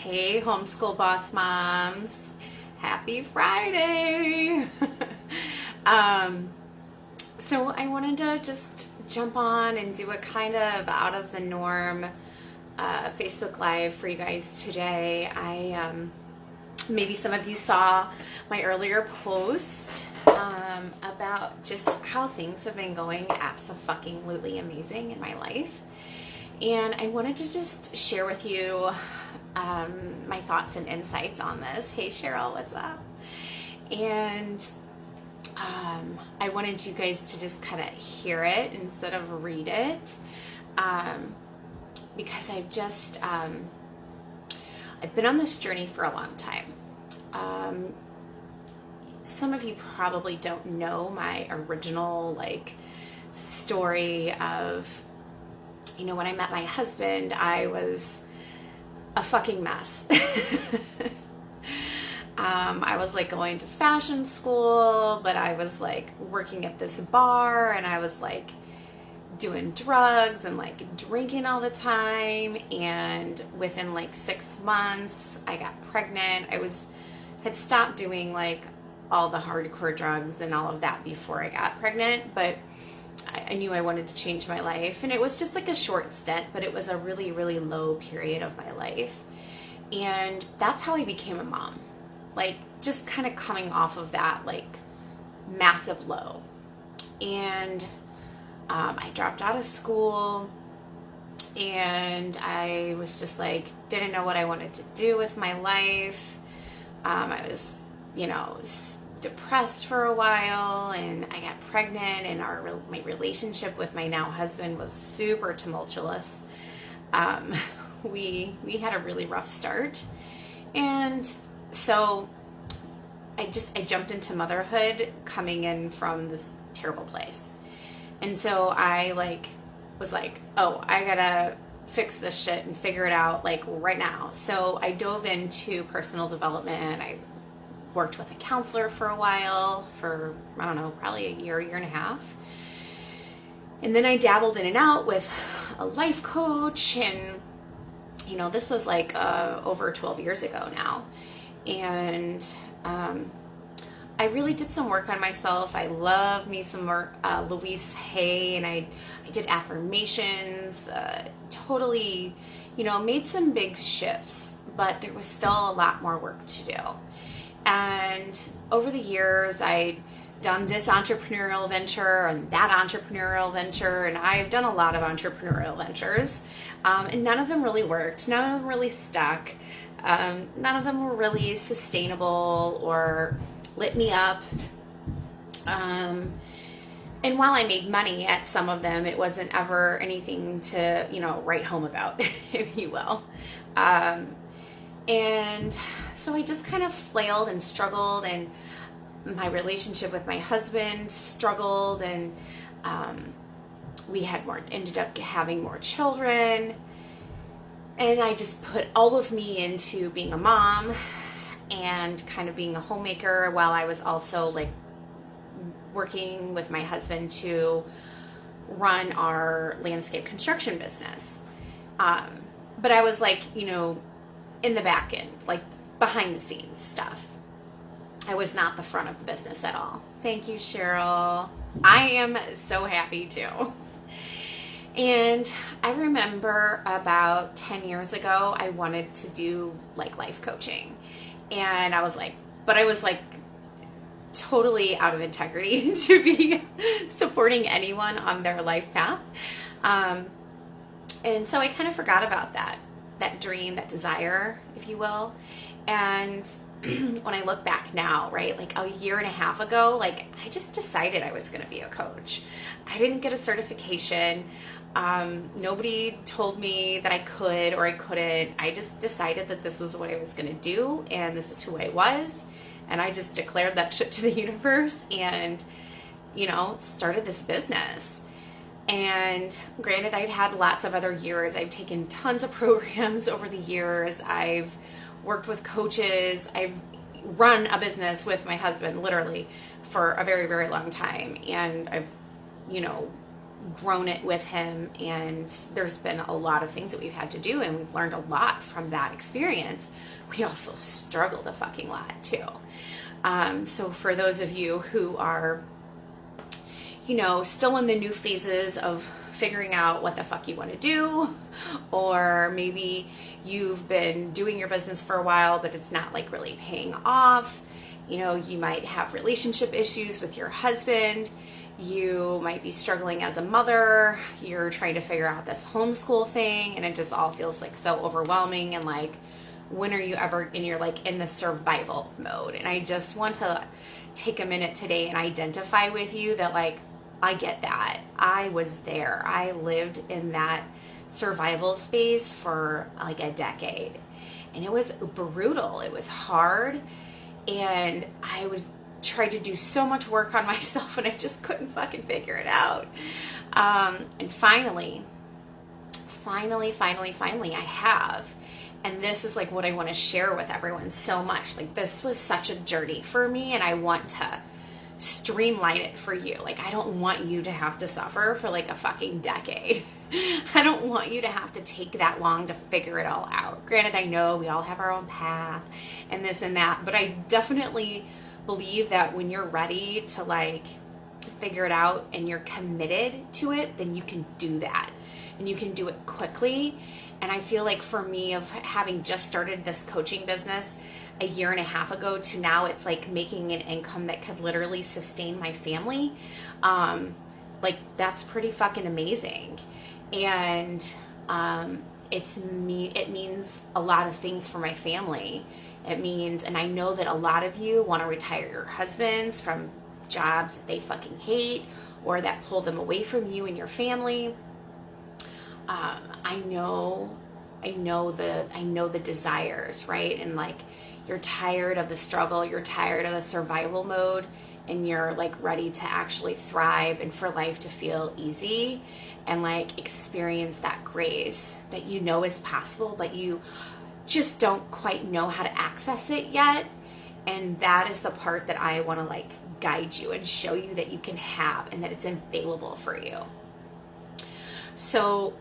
Hey, homeschool boss moms. Happy Friday. um, so I wanted to just jump on and do a kind of out of the norm Facebook Live for you guys today. Maybe some of you saw my earlier post about just how things have been going abso-fucking-lutely amazing in my life. And I wanted to just share with you my thoughts and insights on this. Hey Cheryl, what's up? And I wanted you guys to just kind of hear it instead of read it, because I've just I've been on this journey for a long time. Some of you probably don't know my original story of, when I met my husband, I was a fucking mess. I was going to fashion school, but I was working at this bar, and I was doing drugs and drinking all the time. And within 6 months, I got pregnant. Had stopped doing all the hardcore drugs and all of that before I got pregnant, but I knew I wanted to change my life, and it was just a short stint, but it was a really, really low period of my life. And that's how I became a mom, just kind of coming off of that massive low. And I dropped out of school, and I was just didn't know what I wanted to do with my life. I was, depressed for a while, and I got pregnant, and my relationship with my now husband was super tumultuous. We had a really rough start, and so I jumped into motherhood coming in from this terrible place. And so I was oh, I gotta fix this shit and figure it out right now. So I dove into personal development. I worked with a counselor for a while, for, I don't know, probably a year and a half. And then I dabbled in and out with a life coach, and, this was over 12 years ago now. And I really did some work on myself. I love me some more Louise Hay, and I did affirmations, totally, made some big shifts, but there was still a lot more work to do. And over the years, I'd done this entrepreneurial venture and that entrepreneurial venture, and I've done a lot of entrepreneurial ventures, and none of them really worked. None of them really stuck. None of them were really sustainable or lit me up. And while I made money at some of them, it wasn't ever anything to, write home about, if you will. And so I just kind of flailed and struggled, and my relationship with my husband struggled, and we ended up having more children. And I just put all of me into being a mom and kind of being a homemaker, while I was also working with my husband to run our landscape construction business. But I was in the back end, behind the scenes stuff. I was not the front of the business at all. Thank you, Cheryl. I am so happy too. And I remember about 10 years ago, I wanted to do life coaching. And I was but I was totally out of integrity to be supporting anyone on their life path. And so I kind of forgot about that dream, that desire, if you will. And when I look back now, right, a year and a half ago, I just decided I was going to be a coach. I didn't get a certification. Nobody told me that I could or I couldn't. I just decided that this is what I was going to do, and this is who I was. And I just declared that shit to the universe and, started this business. And granted, I'd had lots of other years. I've taken tons of programs over the years. I've worked with coaches. I've run a business with my husband, literally, for a very, very long time. And I've, grown it with him, and there's been a lot of things that we've had to do, and we've learned a lot from that experience. We also struggled a fucking lot too. So for those of you who are, still in the new phases of figuring out what the fuck you want to do, or maybe you've been doing your business for a while, but it's not like really paying off. You might have relationship issues with your husband. You might be struggling as a mother. You're trying to figure out this homeschool thing, and it just all feels like so overwhelming, and like, when are you ever, and you're like in the survival mode. And I just want to take a minute today and identify with you that, like, I get that. I was there. I lived in that survival space for like a decade, and it was brutal. It was hard, and I was trying to do so much work on myself, and I just couldn't fucking figure it out. And finally, I have. And this is like what I want to share with everyone so much. Like, this was such a journey for me, and I want to streamline it for you. Like, I don't want you to have to suffer for like a fucking decade. I don't want you to have to take that long to figure it all out. Granted, I know we all have our own path and this and that, but I definitely believe that when you're ready to like figure it out and you're committed to it, then you can do that, and you can do it quickly. And I feel like for me, of having just started this coaching business a year and a half ago to now, it's like making an income that could literally sustain my family. Like, that's pretty fucking amazing. And it means a lot of things for my family. It means, and I know that a lot of you want to retire your husbands from jobs that they fucking hate or that pull them away from you and your family. I know the desires, right? And like, you're tired of the struggle, you're tired of the survival mode, and you're like ready to actually thrive and for life to feel easy and like experience that grace that is possible, but you just don't quite know how to access it yet. And that is the part that I want to like guide you and show you that you can have, and that it's available for you. So,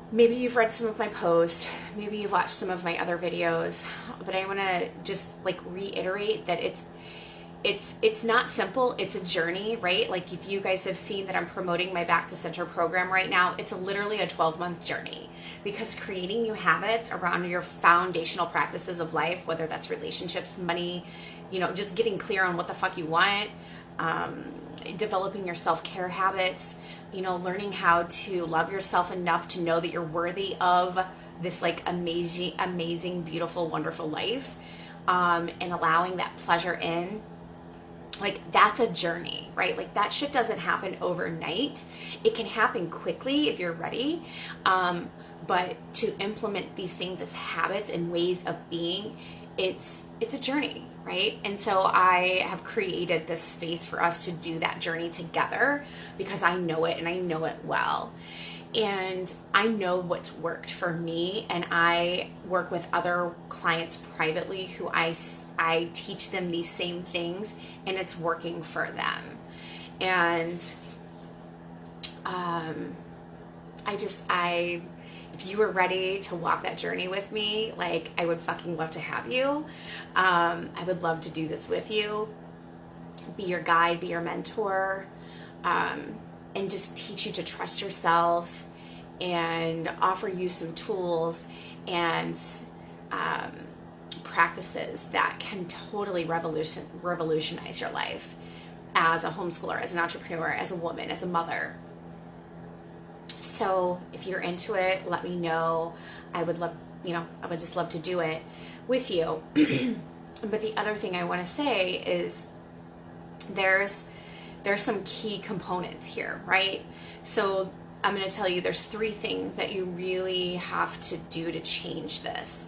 maybe you've read some of my posts, maybe you've watched some of my other videos, but I want to just like reiterate that it's not simple. It's a journey, right? Like, if you guys have seen that I'm promoting my Back to Center program right now, it's literally a 12-month journey, because creating new habits around your foundational practices of life, whether that's relationships, money, just getting clear on what the fuck you want, developing your self-care habits, learning how to love yourself enough to know that you're worthy of this like amazing, beautiful, wonderful life, and allowing that pleasure in. Like, that's a journey, right? Like, that shit doesn't happen overnight. It can happen quickly if you're ready. But to implement these things as habits and ways of being, it's a journey, right? And so I have created this space for us to do that journey together, because I know it, and I know it well. And I know what's worked for me, and I work with other clients privately who I teach them these same things, and it's working for them. And if you were ready to walk that journey with me, like, I would fucking love to have you. I would love to do this with you, be your guide, be your mentor, and just teach you to trust yourself, and offer you some tools and practices that can totally revolutionize your life as a homeschooler, as an entrepreneur, as a woman, as a mother. So if you're into it, let me know. I would just love to do it with you. But the other thing I want to say is there's some key components here, right? So I'm going to tell you there's 3 things that you really have to do to change this.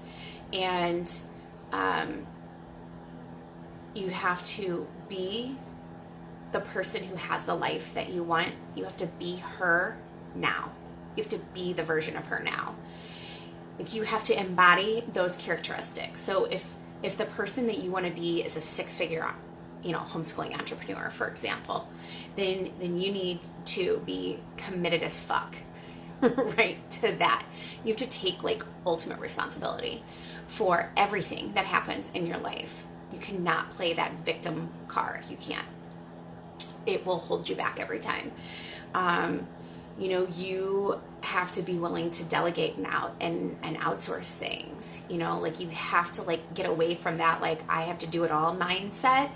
And you have to be the person who has the life that you want. You have to be her now. You have to be the version of her now. Like, you have to embody those characteristics. So if the person that you want to be is a 6-figure homeschooling entrepreneur, for example, then you need to be committed as fuck, right, to that. You have to take like ultimate responsibility for everything that happens in your life. You cannot play that victim card. You can't. It will hold you back every time. You have to be willing to delegate and outsource things. Like you have to like get away from that like I have to do it all mindset,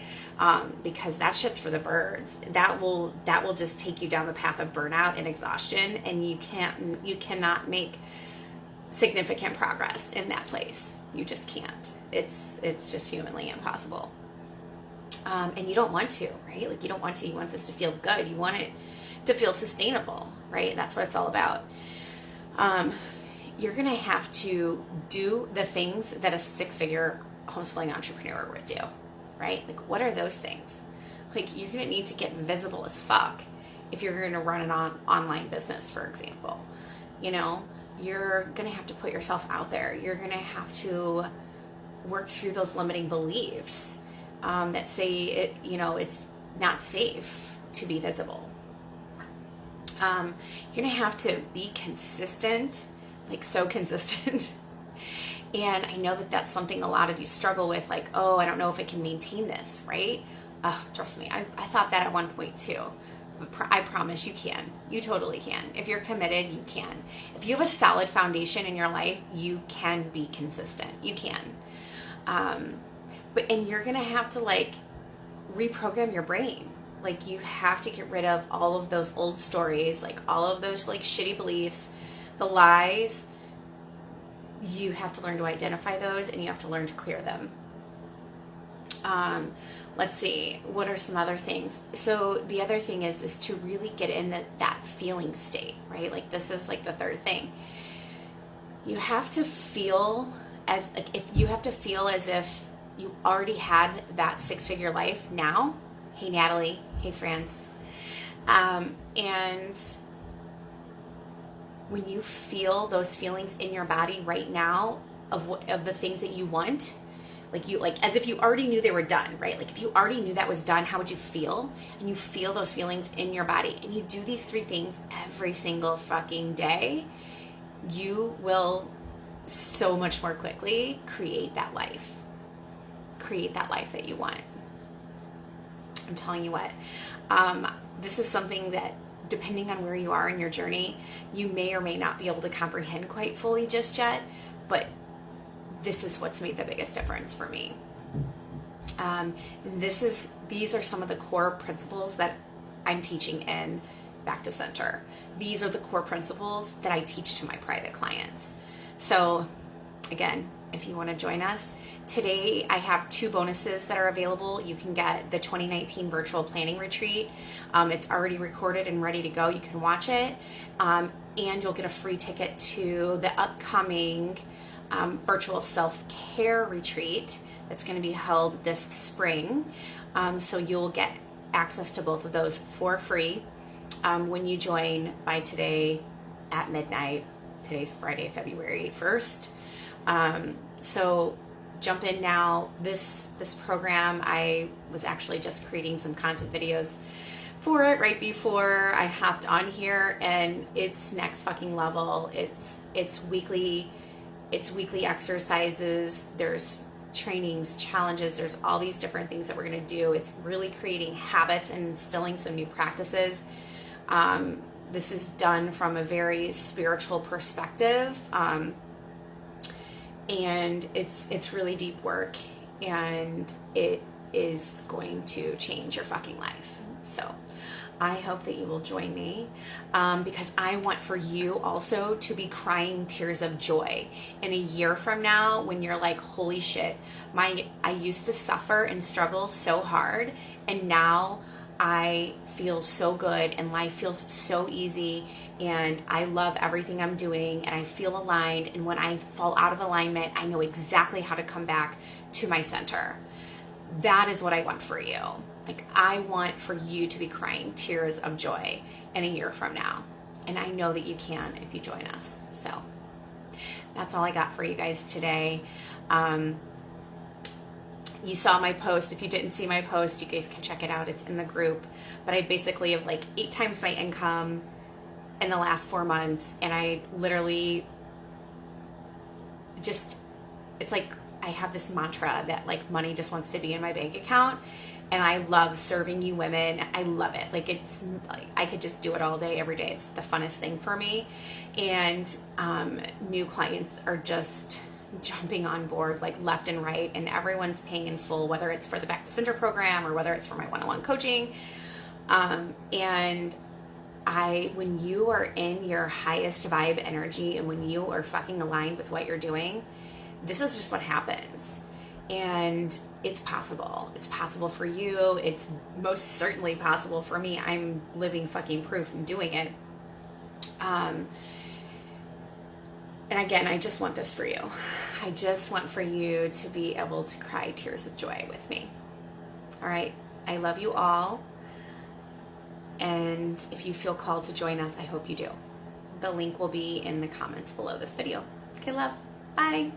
because that shit's for the birds. That will just take you down the path of burnout and exhaustion, and you cannot make significant progress in that place. You just can't. It's just humanly impossible. And you don't want to, right? Like you don't want to. You want this to feel good. You want it to feel sustainable, right? That's what it's all about. You're gonna have to do the things that a 6-figure homeschooling entrepreneur would do, right? Like what are those things? Like you're gonna need to get visible as fuck if you're gonna run an online business, for example. You're gonna have to put yourself out there. You're gonna have to work through those limiting beliefs that say it's not safe to be visible. You're gonna have to be consistent, like so consistent. And I know that that's something a lot of you struggle with, like, oh, I don't know if I can maintain this, right? Trust me, I thought that at one point too. But I promise you can. You totally can. If you're committed, you can. If you have a solid foundation in your life, you can be consistent. You can. And you're gonna have to like reprogram your brain. Like you have to get rid of all of those old stories, like all of those like shitty beliefs, the lies. You have to learn to identify those, and you have to learn to clear them. Let's see, what are some other things? So the other thing is to really get in that feeling state, right? Like this is like the third thing. You have to feel as if you already had that 6-figure life now. Hey, Natalie. Hey, France. And when you feel those feelings in your body right now of the things that you want, like as if you already knew they were done, right? Like if you already knew that was done, how would you feel? And you feel those feelings in your body, and you do these 3 things every single fucking day, you will so much more quickly create that life that you want. I'm telling you what, this is something that, depending on where you are in your journey, you may or may not be able to comprehend quite fully just yet, but this is what's made the biggest difference for me. These are some of the core principles that I'm teaching in Back to Center. These are the core principles that I teach to my private clients. So again, if you want to join us, today I have 2 bonuses that are available. You can get the 2019 virtual planning retreat. It's already recorded and ready to go. You can watch it. And you'll get a free ticket to the upcoming virtual self-care retreat that's going to be held this spring. So you'll get access to both of those for free when you join by today at midnight. Today's Friday, February 1st. So jump in now. This program, I was actually just creating some content videos for it right before I hopped on here, and it's next fucking level. It's weekly exercises, there's trainings, challenges, there's all these different things that we're going to do. It's really creating habits and instilling some new practices. This is done from a very spiritual perspective. And it's really deep work, and it is going to change your fucking life. So I hope that you will join me, because I want for you also to be crying tears of joy in a year from now, when you're like, holy shit, I used to suffer and struggle so hard, and now I feel so good and life feels so easy, and I love everything I'm doing, and I feel aligned. And when I fall out of alignment, I know exactly how to come back to my center. That is what I want for you. Like, I want for you to be crying tears of joy in a year from now. And I know that you can if you join us. So that's all I got for you guys today. You saw my post. If you didn't see my post, you guys can check it out. It's in the group. But I basically have like 8 times my income in the last 4 months. And I literally just, it's like I have this mantra that like money just wants to be in my bank account. And I love serving you women. I love it. Like it's like I could just do it all day, every day. It's the funnest thing for me. And new clients are just jumping on board like left and right, and everyone's paying in full, whether it's for the Back to Center program or whether it's for my one-on-one coaching. And when you are in your highest vibe energy and when you are fucking aligned with what you're doing, this is just what happens. And it's possible. It's possible for you. It's most certainly possible for me. I'm living fucking proof and doing it. And again, I just want this for you. I just want for you to be able to cry tears of joy with me. All right. I love you all. And if you feel called to join us, I hope you do. The link will be in the comments below this video. Okay, love. Bye.